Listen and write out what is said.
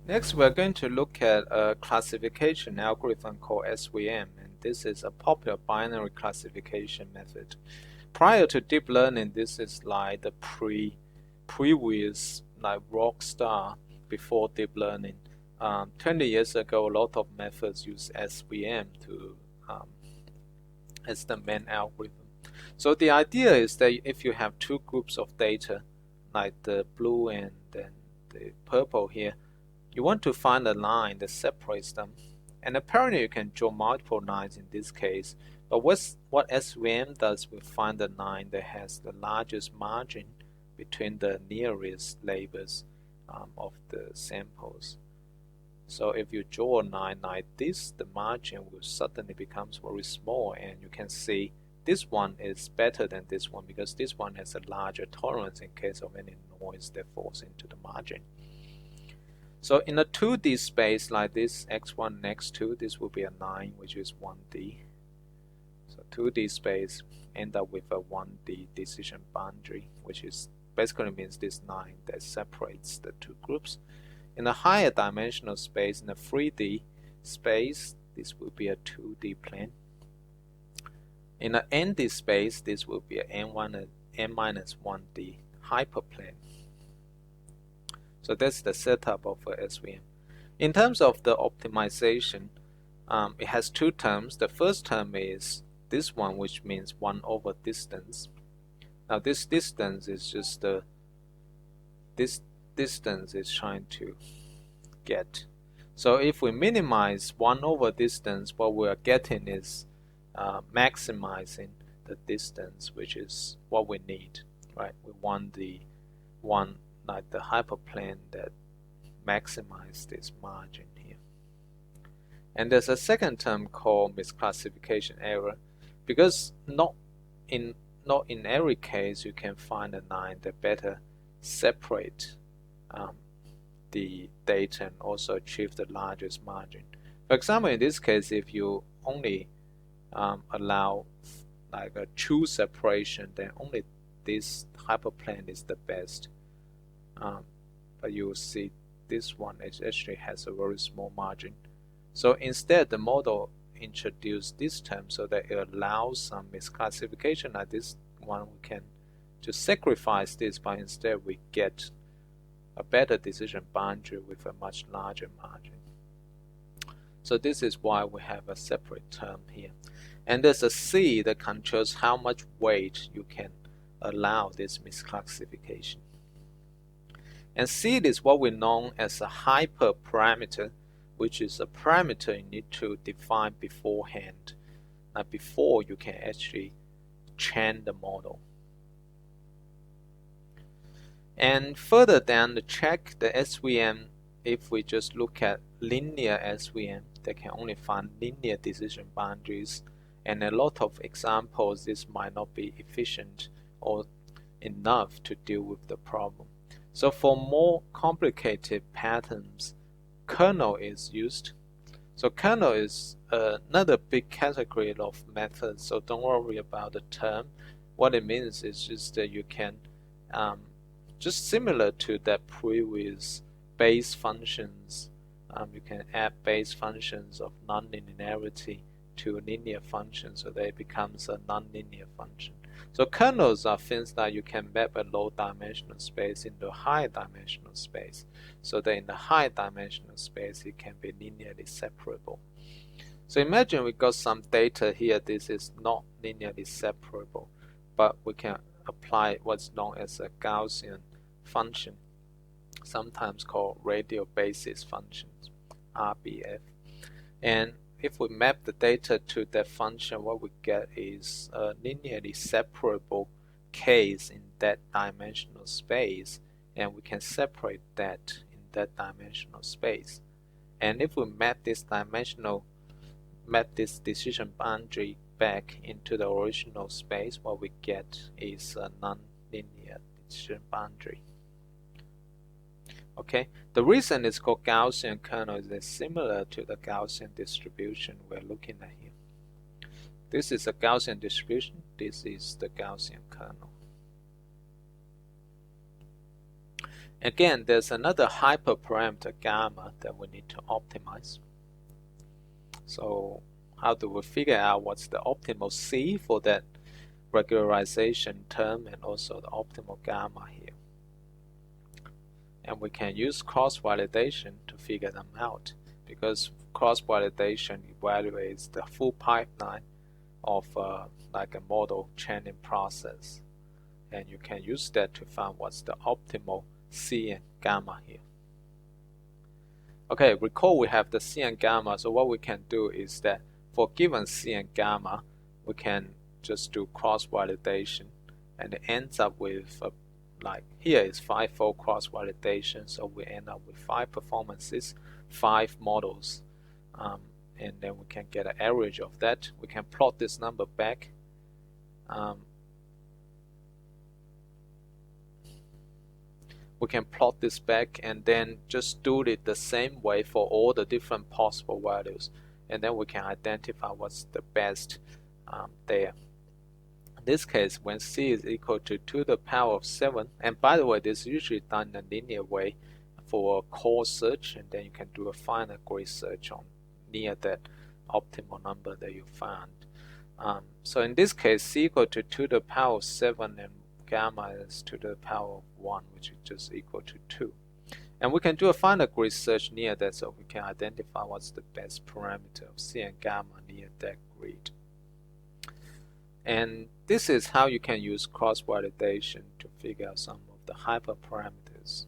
Next, we're going to look at a classification algorithm called SVM, and this is a popular binary classification method. Prior to deep learning, this is like the previous like rock star before deep learning. 20 years ago, a lot of methods use SVM to as the main algorithm. So the idea is that if you have two groups of data, like the blue and then the purple here, you want to find a line that separates them. And apparently you can draw multiple lines in this case, but what SVM does will find the line that has the largest margin between the nearest labels of the samples. So if you draw a line like this, the margin will suddenly become very small, and you can see this one is better than this one because this one has a larger tolerance in case of any noise that falls into the margin. So in a 2D space like this, x1 and x2, this will be a line which is 1D. So 2D space end up with a 1D decision boundary, which is basically means this line that separates the two groups. In a higher dimensional space, in a 3D space, this will be a 2D plane. In an ND space, this will be a n1 and n-1D hyperplane. So that's the setup of a SVM. In terms of the optimization, it has two terms. The first term is this one, which means 1 over distance. Now this distance is just this distance is trying to get. So if we minimize 1 over distance, what we are getting is maximizing the distance, which is what we need, right? We want the one like the hyperplane that maximize this margin here. And there's a second term called misclassification error, because not in every case you can find a line that better separate the data and also achieve the largest margin. For example, in this case, if you only allow like a true separation, then only this hyperplane is the best. But you will see this one actually has a very small margin. So instead, the model introduced this term so that it allows some misclassification like this one. We can just sacrifice this, but instead we get a better decision boundary with a much larger margin. So this is why we have a separate term here. And there's a C that controls how much weight you can allow this misclassification. And C is what we know as a hyperparameter, which is a parameter you need to define beforehand, before you can actually train the model. And further down the track, the SVM, if we just look at linear SVM, they can only find linear decision boundaries. And a lot of examples, this might not be efficient or enough to deal with the problem. So for more complicated patterns, kernel is used. So kernel is another big category of methods, so don't worry about the term. What it means is just that you can, just similar to that previous base functions, you can add base functions of nonlinearity to linear functions so that it becomes a nonlinear function. So kernels are things that you can map a low dimensional space into a high dimensional space, so that in the high dimensional space it can be linearly separable. So imagine we got some data here. This is not linearly separable, but we can apply what's known as a Gaussian function, sometimes called radial basis functions, RBF. And if we map the data to that function, what we get is a linearly separable case in that dimensional space, and we can separate that in that dimensional space. And if we map this decision boundary back into the original space, what we get is a non-linear decision boundary. Okay, the reason it's called Gaussian kernel is it's similar to the Gaussian distribution we're looking at here. This is a Gaussian distribution, this is the Gaussian kernel. Again, there's another hyperparameter gamma that we need to optimize. So how do we figure out what's the optimal C for that regularization term and also the optimal gamma here? And we can use cross-validation to figure them out, because cross-validation evaluates the full pipeline of like a model training process, and you can use that to find what's the optimal C and gamma here. Okay, recall we have the C and gamma, so what we can do is that for given C and gamma, we can just do cross-validation, and it ends up with like here is 5-fold cross-validation, so we end up with 5 performances, 5 models, and then we can get an average of that. We can plot this number back. We can plot this back and then just do it the same way for all the different possible values, and then we can identify what's the best there. In this case, when C is equal to 2 to the power of 7, and by the way, this is usually done in a linear way for a core search, and then you can do a finer grid search on near that optimal number that you found. So in this case, C equal to 2 to the power of 7 and gamma is 2 to the power of 1, which is just equal to 2. And we can do a finer grid search near that, so we can identify what's the best parameter of C and gamma near that grid. And this is how you can use cross-validation to figure out some of the hyperparameters.